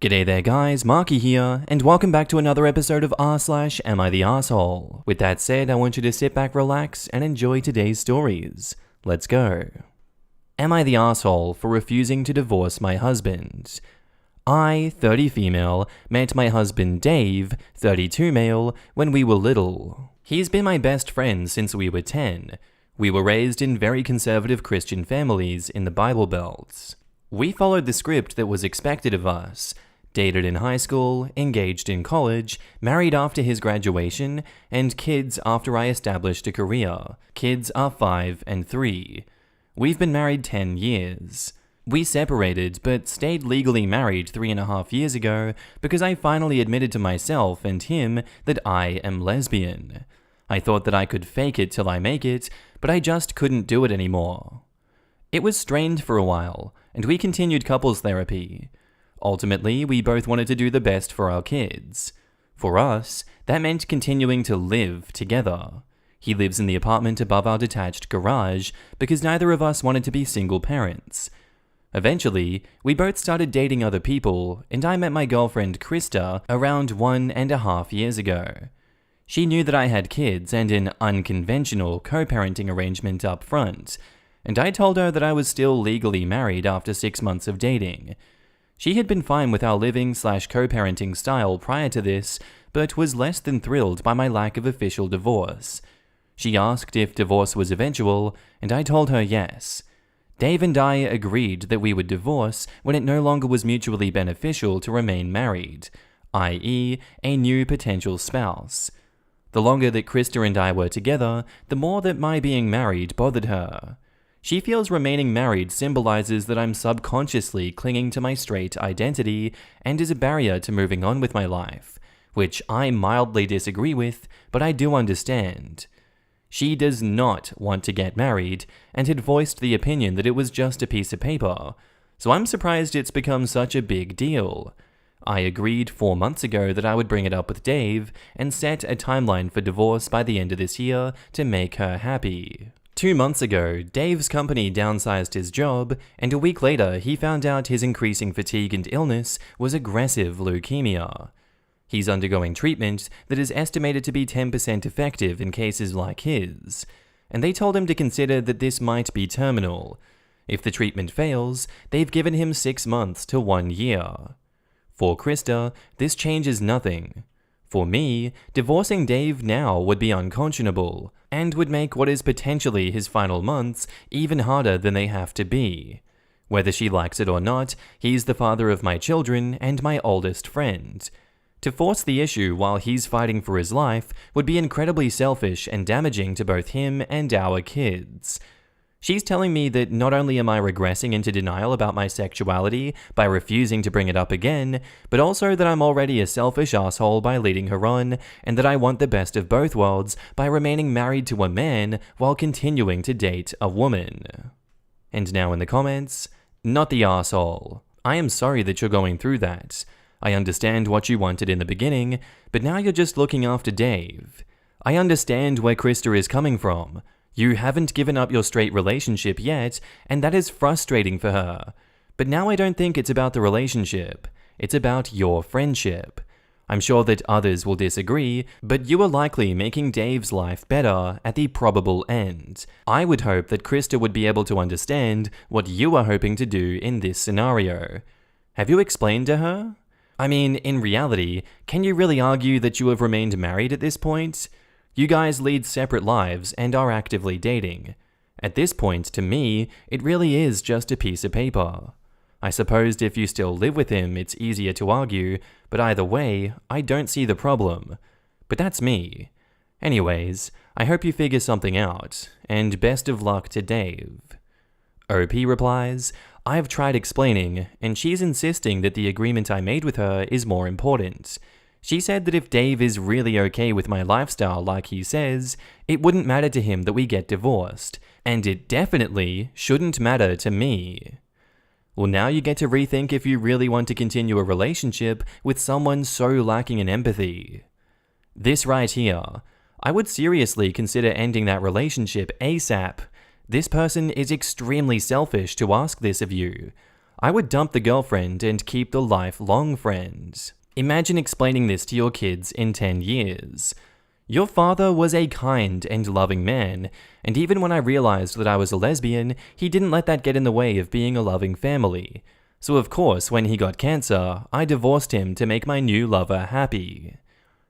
G'day there guys, Marky here, and welcome back to another episode of r/Am I the Asshole? With that said, I want you to sit back, relax, and enjoy today's stories. Let's go. Am I the asshole for refusing to divorce my husband? I, 30 female, met my husband Dave, 32 male, when we were little. He's been my best friend since we were 10. We were raised in very conservative Christian families in the Bible Belt. We followed the script that was expected of us. Dated in high school, engaged in college, married after his graduation, and kids after I established a career. Kids are 5 and 3. We've been married 10 years. We separated, but stayed legally married 3.5 years ago because I finally admitted to myself and him that I am lesbian. I thought that I could fake it till I make it, but I just couldn't do it anymore. It was strained for a while, and we continued couples therapy. Ultimately, we both wanted to do the best for our kids. For us, that meant continuing to live together. He lives in the apartment above our detached garage because neither of us wanted to be single parents. Eventually, we both started dating other people, and I met my girlfriend Krista around 1.5 years ago. She knew that I had kids and an unconventional co-parenting arrangement up front, and I told her that I was still legally married after 6 months of dating. She had been fine with our living/co-parenting style prior to this, but was less than thrilled by my lack of official divorce. She asked if divorce was eventual, and I told her yes. Dave and I agreed that we would divorce when it no longer was mutually beneficial to remain married, i.e., a new potential spouse. The longer that Krista and I were together, the more that my being married bothered her. She feels remaining married symbolizes that I'm subconsciously clinging to my straight identity and is a barrier to moving on with my life, which I mildly disagree with, but I do understand. She does not want to get married and had voiced the opinion that it was just a piece of paper, so I'm surprised it's become such a big deal. I agreed 4 months ago that I would bring it up with Dave and set a timeline for divorce by the end of this year to make her happy. 2 months ago, Dave's company downsized his job, and a week later he found out his increasing fatigue and illness was aggressive leukemia. He's undergoing treatment that is estimated to be 10% effective in cases like his, and they told him to consider that this might be terminal. If the treatment fails, they've given him 6 months to 1 year. For Krista, this changes nothing. For me, divorcing Dave now would be unconscionable, and would make what is potentially his final months even harder than they have to be. Whether she likes it or not, he's the father of my children and my oldest friend. To force the issue while he's fighting for his life would be incredibly selfish and damaging to both him and our kids. She's telling me that not only am I regressing into denial about my sexuality by refusing to bring it up again, but also that I'm already a selfish asshole by leading her on, and that I want the best of both worlds by remaining married to a man while continuing to date a woman. And now in the comments, not the asshole. I am sorry that you're going through that. I understand what you wanted in the beginning, but now you're just looking after Dave. I understand where Krista is coming from. You haven't given up your straight relationship yet, and that is frustrating for her. But now I don't think it's about the relationship. It's about your friendship. I'm sure that others will disagree, but you are likely making Dave's life better at the probable end. I would hope that Krista would be able to understand what you are hoping to do in this scenario. Have you explained to her? I mean, in reality, can you really argue that you have remained married at this point? You guys lead separate lives and are actively dating. At this point, to me, it really is just a piece of paper. I suppose if you still live with him, it's easier to argue, but either way, I don't see the problem. But that's me. Anyways, I hope you figure something out, and best of luck to Dave. OP replies, I've tried explaining, and she's insisting that the agreement I made with her is more important. She said that if Dave is really okay with my lifestyle like he says, it wouldn't matter to him that we get divorced, and it definitely shouldn't matter to me. Well, now you get to rethink if you really want to continue a relationship with someone so lacking in empathy. This right here, I would seriously consider ending that relationship ASAP. This person is extremely selfish to ask this of you. I would dump the girlfriend and keep the lifelong friend. Imagine explaining this to your kids in 10 years. Your father was a kind and loving man, and even when I realized that I was a lesbian, he didn't let that get in the way of being a loving family. So of course, when he got cancer, I divorced him to make my new lover happy.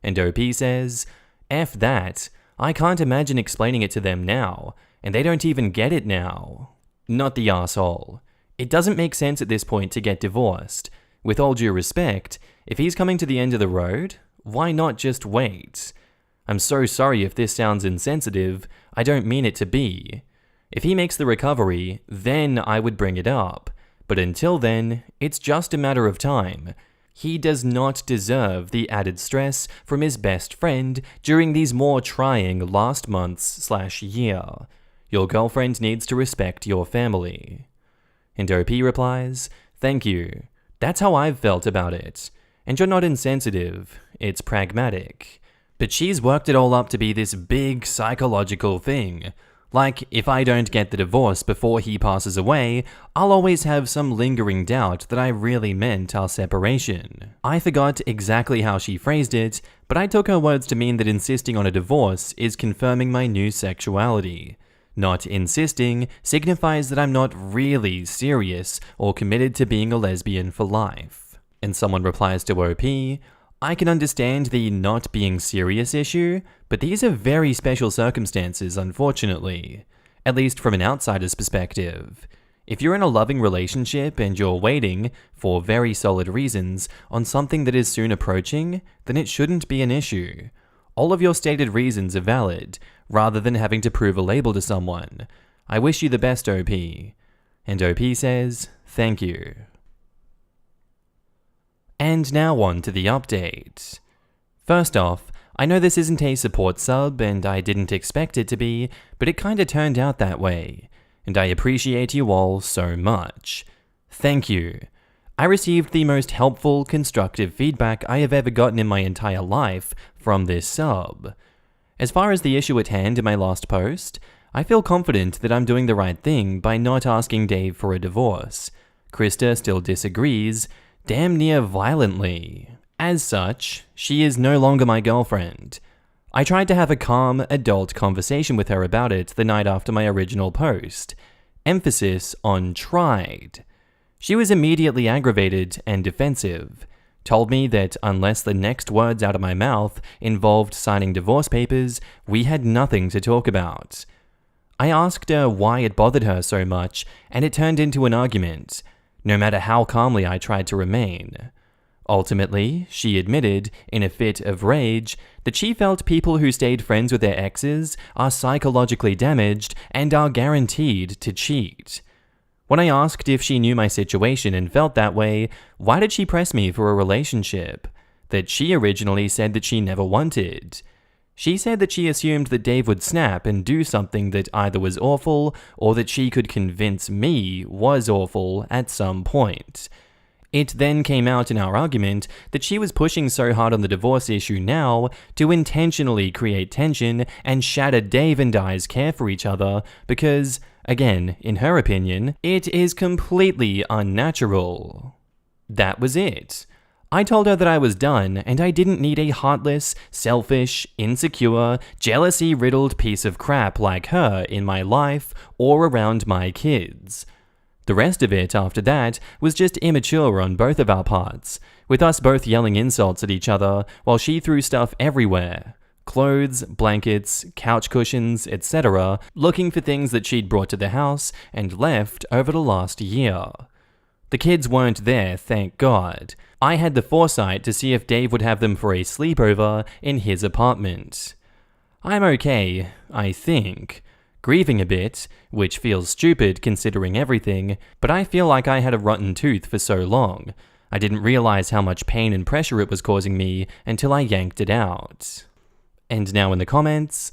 And OP says, F that, I can't imagine explaining it to them now, and they don't even get it now. Not the asshole. It doesn't make sense at this point to get divorced. With all due respect, if he's coming to the end of the road, why not just wait? I'm so sorry if this sounds insensitive, I don't mean it to be. If he makes the recovery, then I would bring it up. But until then, it's just a matter of time. He does not deserve the added stress from his best friend during these more trying last months/year. Your girlfriend needs to respect your family. And OP replies, thank you. That's how I've felt about it. And you're not insensitive, it's pragmatic. But she's worked it all up to be this big psychological thing. Like, if I don't get the divorce before he passes away, I'll always have some lingering doubt that I really meant our separation. I forgot exactly how she phrased it, but I took her words to mean that insisting on a divorce is confirming my new sexuality. Not insisting signifies that I'm not really serious or committed to being a lesbian for life. And someone replies to OP, I can understand the not being serious issue, but these are very special circumstances, unfortunately. At least from an outsider's perspective. If you're in a loving relationship and you're waiting, for very solid reasons, on something that is soon approaching, then it shouldn't be an issue. All of your stated reasons are valid, rather than having to prove a label to someone. I wish you the best, OP. And OP says, thank you. And now on to the update. First off, I know this isn't a support sub and I didn't expect it to be, but it kinda turned out that way. And I appreciate you all so much. Thank you. I received the most helpful, constructive feedback I have ever gotten in my entire life from this sub. As far as the issue at hand in my last post, I feel confident that I'm doing the right thing by not asking Dave for a divorce. Krista still disagrees, damn near violently. As such, she is no longer my girlfriend. I tried to have a calm, adult conversation with her about it the night after my original post. Emphasis on tried. She was immediately aggravated and defensive. Told me that unless the next words out of my mouth involved signing divorce papers, we had nothing to talk about. I asked her why it bothered her so much, and it turned into an argument, no matter how calmly I tried to remain. Ultimately, she admitted, in a fit of rage, that she felt people who stayed friends with their exes are psychologically damaged and are guaranteed to cheat. When I asked if she knew my situation and felt that way, why did she press me for a relationship? That she originally said that she never wanted. She said that she assumed that Dave would snap and do something that either was awful or that she could convince me was awful at some point. It then came out in our argument that she was pushing so hard on the divorce issue now to intentionally create tension and shatter Dave and I's care for each other because, again, in her opinion, it is completely unnatural. That was it. I told her that I was done and I didn't need a heartless, selfish, insecure, jealousy-riddled piece of crap like her in my life or around my kids. The rest of it after that was just immature on both of our parts, with us both yelling insults at each other while she threw stuff everywhere. Clothes, blankets, couch cushions, etc., looking for things that she'd brought to the house and left over the last year. The kids weren't there, thank God. I had the foresight to see if Dave would have them for a sleepover in his apartment. I'm okay, I think. Grieving a bit, which feels stupid considering everything, but I feel like I had a rotten tooth for so long. I didn't realize how much pain and pressure it was causing me until I yanked it out. And now in the comments,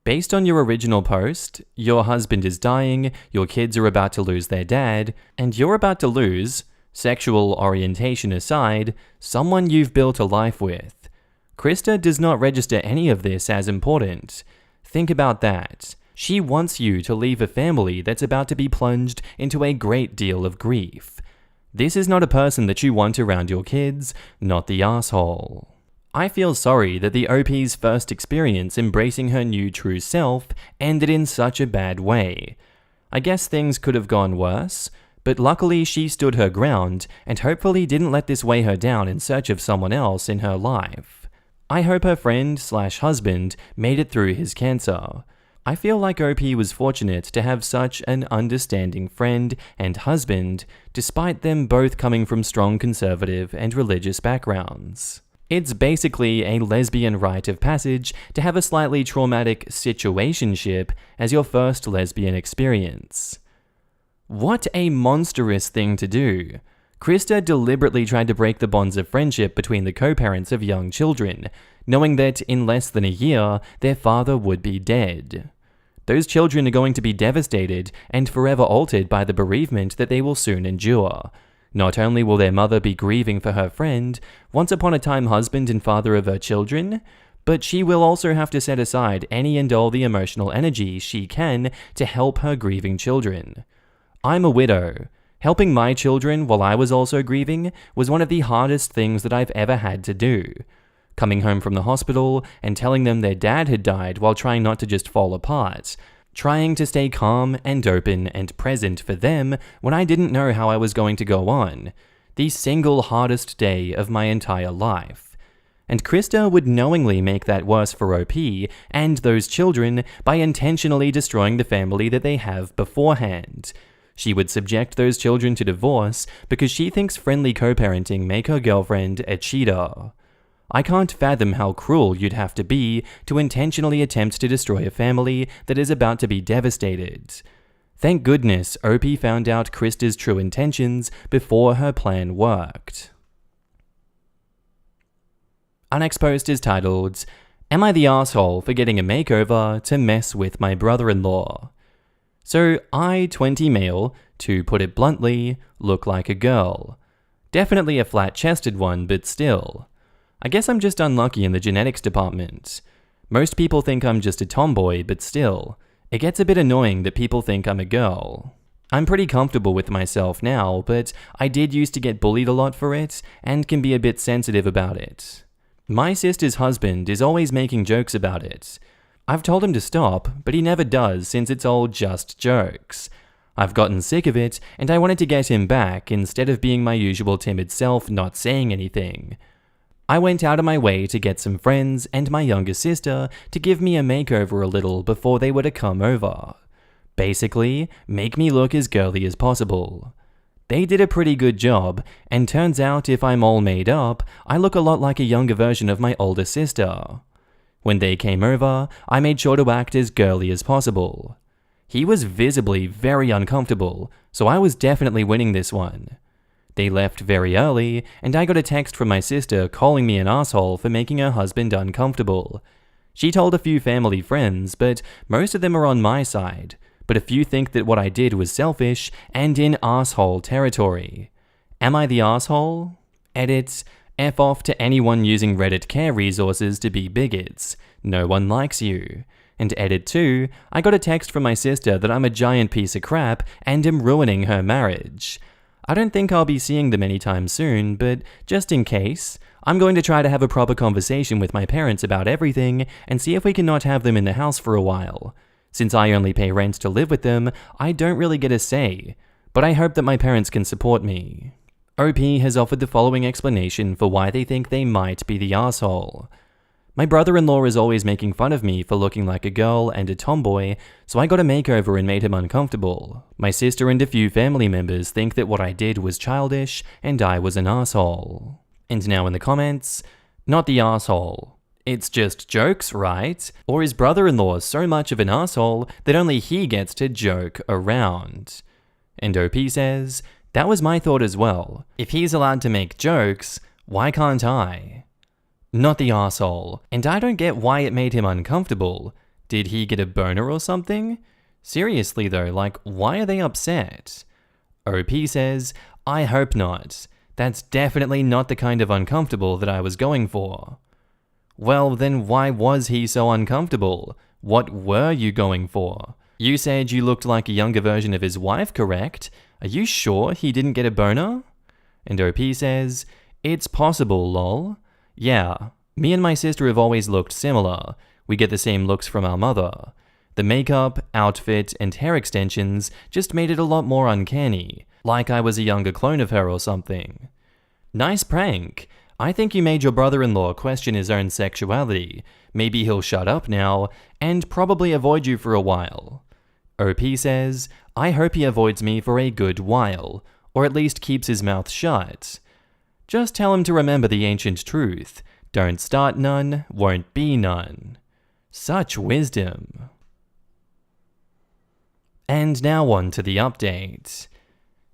based on your original post, your husband is dying, your kids are about to lose their dad, and you're about to lose, sexual orientation aside, someone you've built a life with. Krista does not register any of this as important. Think about that. She wants you to leave a family that's about to be plunged into a great deal of grief. This is not a person that you want around your kids, not the asshole. I feel sorry that the OP's first experience embracing her new true self ended in such a bad way. I guess things could have gone worse, but luckily she stood her ground and hopefully didn't let this weigh her down in search of someone else in her life. I hope her friend/husband made it through his cancer. I feel like OP was fortunate to have such an understanding friend and husband, despite them both coming from strong conservative and religious backgrounds. It's basically a lesbian rite of passage to have a slightly traumatic situationship as your first lesbian experience. What a monstrous thing to do. Krista deliberately tried to break the bonds of friendship between the co-parents of young children, knowing that in less than a year, their father would be dead. Those children are going to be devastated and forever altered by the bereavement that they will soon endure. Not only will their mother be grieving for her friend, once upon a time husband and father of her children, but she will also have to set aside any and all the emotional energy she can to help her grieving children. I'm a widow. Helping my children while I was also grieving was one of the hardest things that I've ever had to do. Coming home from the hospital and telling them their dad had died while trying not to just fall apart. Trying to stay calm and open and present for them when I didn't know how I was going to go on. The single hardest day of my entire life. And Krista would knowingly make that worse for OP and those children by intentionally destroying the family that they have beforehand. She would subject those children to divorce because she thinks friendly co-parenting make her girlfriend a cheater. I can't fathom how cruel you'd have to be to intentionally attempt to destroy a family that is about to be devastated. Thank goodness OP found out Krista's true intentions before her plan worked. Our next post is titled, "Am I the asshole for getting a makeover to mess with my brother-in-law?" So I, 20 male, to put it bluntly, look like a girl. Definitely a flat-chested one, but still. I guess I'm just unlucky in the genetics department. Most people think I'm just a tomboy, but still, it gets a bit annoying that people think I'm a girl. I'm pretty comfortable with myself now, but I did used to get bullied a lot for it, and can be a bit sensitive about it. My sister's husband is always making jokes about it. I've told him to stop, but he never does since it's all just jokes. I've gotten sick of it, and I wanted to get him back instead of being my usual timid self not saying anything. I went out of my way to get some friends and my younger sister to give me a makeover a little before they were to come over. Basically, make me look as girly as possible. They did a pretty good job, and turns out if I'm all made up, I look a lot like a younger version of my older sister. When they came over, I made sure to act as girly as possible. He was visibly very uncomfortable, so I was definitely winning this one. They left very early, and I got a text from my sister calling me an asshole for making her husband uncomfortable. She told a few family friends, but most of them are on my side, but a few think that what I did was selfish and in asshole territory. Am I the asshole? Edit, F off to anyone using Reddit care resources to be bigots. No one likes you. And edit 2, I got a text from my sister that I'm a giant piece of crap and am ruining her marriage. I don't think I'll be seeing them anytime soon, but just in case, I'm going to try to have a proper conversation with my parents about everything and see if we can not have them in the house for a while. Since I only pay rent to live with them, I don't really get a say, but I hope that my parents can support me. OP has offered the following explanation for why they think they might be the asshole. My brother-in-law is always making fun of me for looking like a girl and a tomboy, so I got a makeover and made him uncomfortable. My sister and a few family members think that what I did was childish and I was an asshole. And now in the comments, not the asshole. It's just jokes, right? Or is brother-in-law so much of an asshole that only he gets to joke around? And OP says, that was my thought as well. If he's allowed to make jokes, why can't I? Not the asshole. And I don't get why it made him uncomfortable. Did he get a boner or something? Seriously though, like, why are they upset? OP says, I hope not. That's definitely not the kind of uncomfortable that I was going for. Well, then why was he so uncomfortable? What were you going for? You said you looked like a younger version of his wife, correct? Are you sure he didn't get a boner? And OP says, "It's possible, lol. Yeah, me and my sister have always looked similar. We get the same looks from our mother. The makeup, outfit, and hair extensions just made it a lot more uncanny, like I was a younger clone of her or something. Nice prank. I think you made your brother-in-law question his own sexuality. Maybe he'll shut up now, and probably avoid you for a while." OP says, "I hope he avoids me for a good while, or at least keeps his mouth shut. Just tell him to remember the ancient truth. Don't start none, won't be none." Such wisdom. And now on to the update.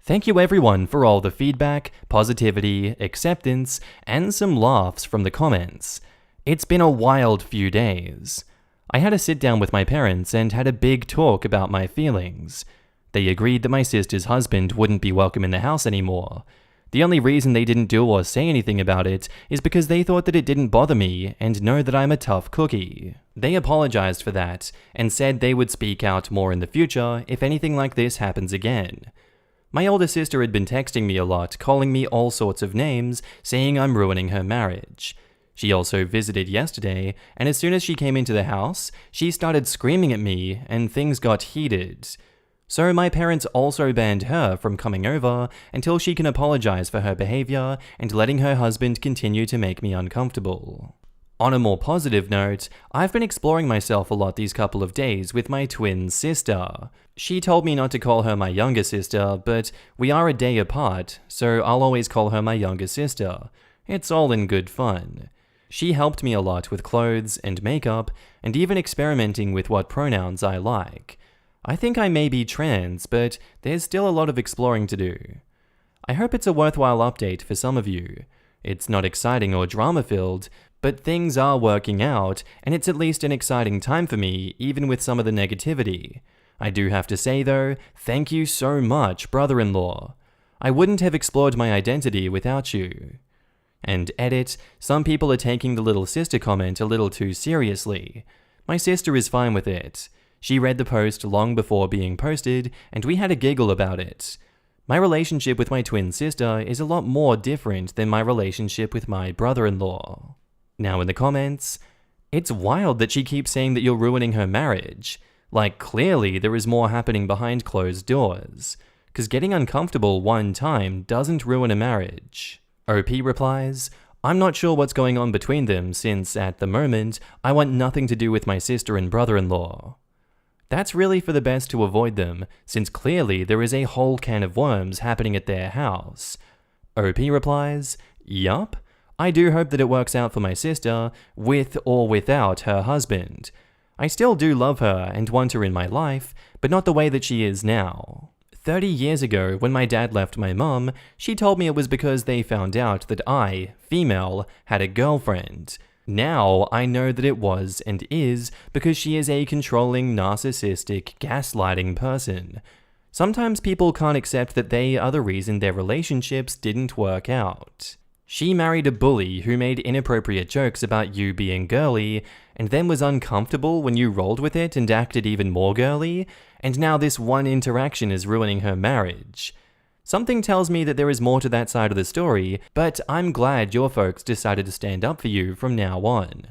Thank you everyone for all the feedback, positivity, acceptance, and some laughs from the comments. It's been a wild few days. I had a sit down with my parents and had a big talk about my feelings. They agreed that my sister's husband wouldn't be welcome in the house anymore. The only reason they didn't do or say anything about it is because they thought that it didn't bother me and know that I'm a tough cookie. They apologized for that and said they would speak out more in the future if anything like this happens again. My older sister had been texting me a lot, calling me all sorts of names, saying I'm ruining her marriage. She also visited yesterday, and as soon as she came into the house, she started screaming at me and things got heated. So my parents also banned her from coming over until she can apologize for her behavior and letting her husband continue to make me uncomfortable. On a more positive note, I've been exploring myself a lot these couple of days with my twin sister. She told me not to call her my younger sister, but we are a day apart, so I'll always call her my younger sister. It's all in good fun. She helped me a lot with clothes and makeup, and even experimenting with what pronouns I like. I think I may be trans, but there's still a lot of exploring to do. I hope it's a worthwhile update for some of you. It's not exciting or drama-filled, but things are working out, and it's at least an exciting time for me, even with some of the negativity. I do have to say though, thank you so much, brother-in-law. I wouldn't have explored my identity without you. And edit, some people are taking the little sister comment a little too seriously. My sister is fine with it. She read the post long before being posted, and we had a giggle about it. My relationship with my twin sister is a lot more different than my relationship with my brother-in-law. Now in the comments, it's wild that she keeps saying that you're ruining her marriage. Like, clearly there is more happening behind closed doors. 'Cause getting uncomfortable one time doesn't ruin a marriage. OP replies, "I'm not sure what's going on between them since, at the moment, I want nothing to do with my sister and brother-in-law." That's really for the best to avoid them, since clearly there is a whole can of worms happening at their house. OP replies, "Yup. I do hope that it works out for my sister, with or without her husband. I still do love her and want her in my life, but not the way that she is now. 30 years ago, when my dad left my mum, she told me it was because they found out that I, female, had a girlfriend. Now I know that it was and is because she is a controlling, narcissistic, gaslighting person. Sometimes people can't accept that they are the reason their relationships didn't work out. She married a bully who made inappropriate jokes about you being girly, and then was uncomfortable when you rolled with it and acted even more girly, and now this one interaction is ruining her marriage. Something tells me that there is more to that side of the story, but I'm glad your folks decided to stand up for you from now on."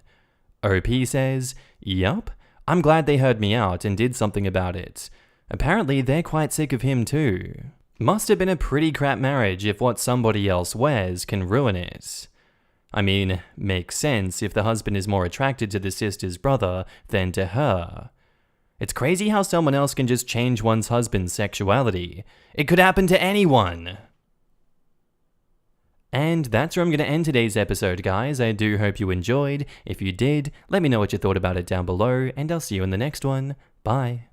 OP says, "Yup, I'm glad they heard me out and did something about it. Apparently they're quite sick of him too. Must have been a pretty crap marriage if what somebody else wears can ruin it. I mean, makes sense if the husband is more attracted to the sister's brother than to her. It's crazy how someone else can just change one's husband's sexuality. It could happen to anyone." And that's where I'm going to end today's episode, guys. I do hope you enjoyed. If you did, let me know what you thought about it down below, and I'll see you in the next one. Bye.